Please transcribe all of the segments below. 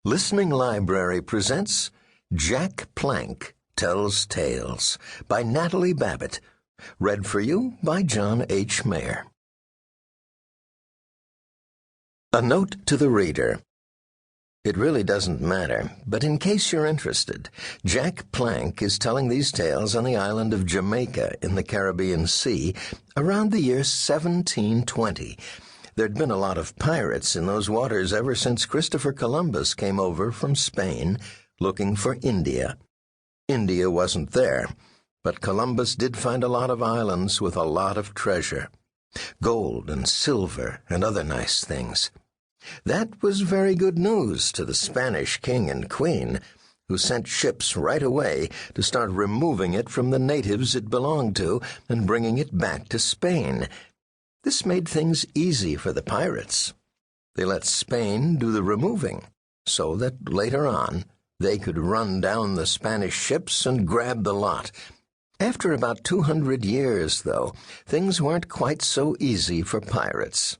Listening Library presents Jack Plank Tells Tales by Natalie Babbitt. Read for you by John H. Mayer. A note to the reader. It really doesn't matter, but in case you're interested, Jack Plank is telling these tales on the island of Jamaica in the Caribbean Sea around the year 1720. There'd been a lot of pirates in those waters ever since Christopher Columbus came over from Spain looking for India. India wasn't there, but Columbus did find a lot of islands with a lot of treasure, gold and silver and other nice things. That was very good news to the Spanish king and queen, who sent ships right away to start removing it from the natives it belonged to and bringing it back to Spain. This made things easy for the pirates. They let Spain do the removing, so that later on they could run down the Spanish ships and grab the lot. After about 200 years, though, things weren't quite so easy for pirates.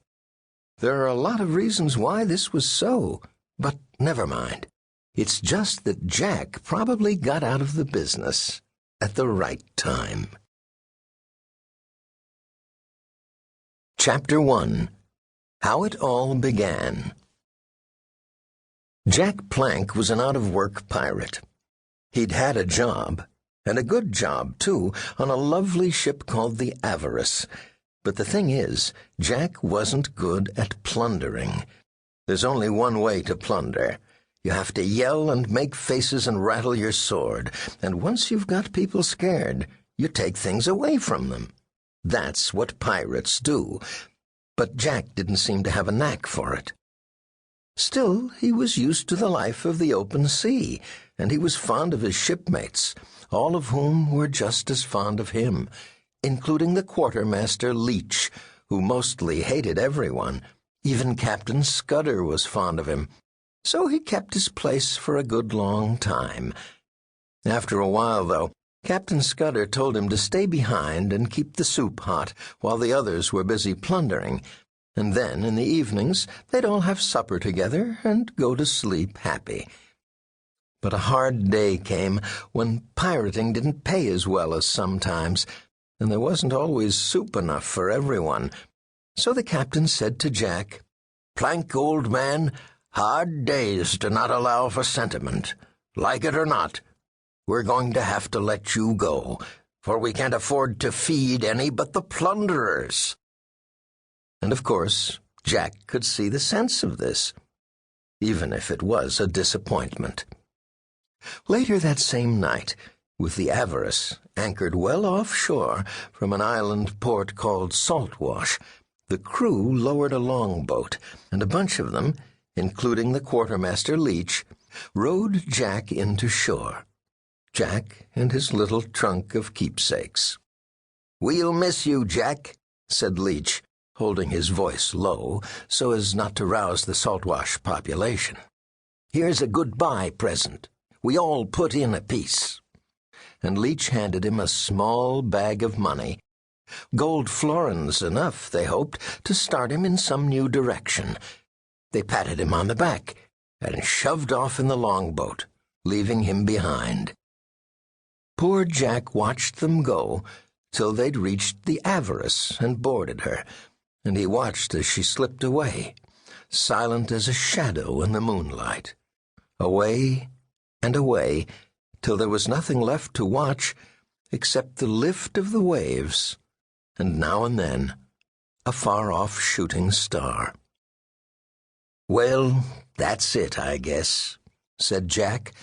There are a lot of reasons why this was so, but never mind. It's just that Jack probably got out of the business at the right time. Chapter 1. How It All Began. Jack Plank was an out-of-work pirate. He'd had a job, and a good job, too, on a lovely ship called the Avarice. But the thing is, Jack wasn't good at plundering. There's only one way to plunder. You have to yell and make faces and rattle your sword, and once you've got people scared, you take things away from them. That's what pirates do, but Jack didn't seem to have a knack for it. Still, he was used to the life of the open sea, and he was fond of his shipmates, all of whom were just as fond of him, including the quartermaster Leach, who mostly hated everyone. Even Captain Scudder was fond of him, so he kept his place for a good long time. After a while, though, Captain Scudder told him to stay behind and keep the soup hot while the others were busy plundering, and then in the evenings they'd all have supper together and go to sleep happy. But a hard day came when pirating didn't pay as well as sometimes, and there wasn't always soup enough for everyone. So the captain said to Jack, "Plank, old man, hard days do not allow for sentiment. Like it or not, we're going to have to let you go, for we can't afford to feed any but the plunderers." And of course, Jack could see the sense of this, even if it was a disappointment. Later that same night, with the Avarice anchored well offshore from an island port called Saltwash, the crew lowered a longboat, and a bunch of them, including the quartermaster Leach, rowed Jack into shore. Jack and his little trunk of keepsakes. "We'll miss you, Jack," said Leach, holding his voice low so as not to rouse the Saltwash population. "Here's a goodbye present. We all put in a piece." And Leach handed him a small bag of money. Gold florins enough, they hoped, to start him in some new direction. They patted him on the back and shoved off in the longboat, leaving him behind. Poor Jack watched them go till they'd reached the Avarice and boarded her, and he watched as she slipped away, silent as a shadow in the moonlight. Away and away, till there was nothing left to watch except the lift of the waves, and now and then a far-off shooting star. "Well, that's it, I guess," said Jack.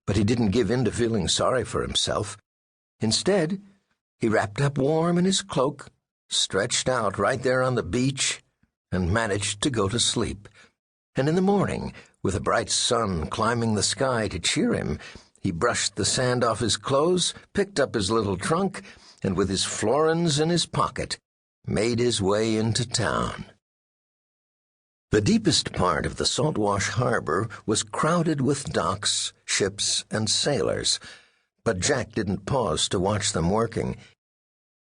But he didn't give in to feeling sorry for himself. Instead, he wrapped up warm in his cloak, stretched out right there on the beach, and managed to go to sleep. And in the morning, with a bright sun climbing the sky to cheer him, he brushed the sand off his clothes, picked up his little trunk, and with his florins in his pocket, made his way into town. The deepest part of the Saltwash harbor was crowded with docks, ships, and sailors, but Jack didn't pause to watch them working.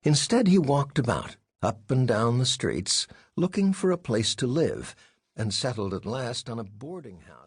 Instead, he walked about, up and down the streets, looking for a place to live, and settled at last on a boarding house.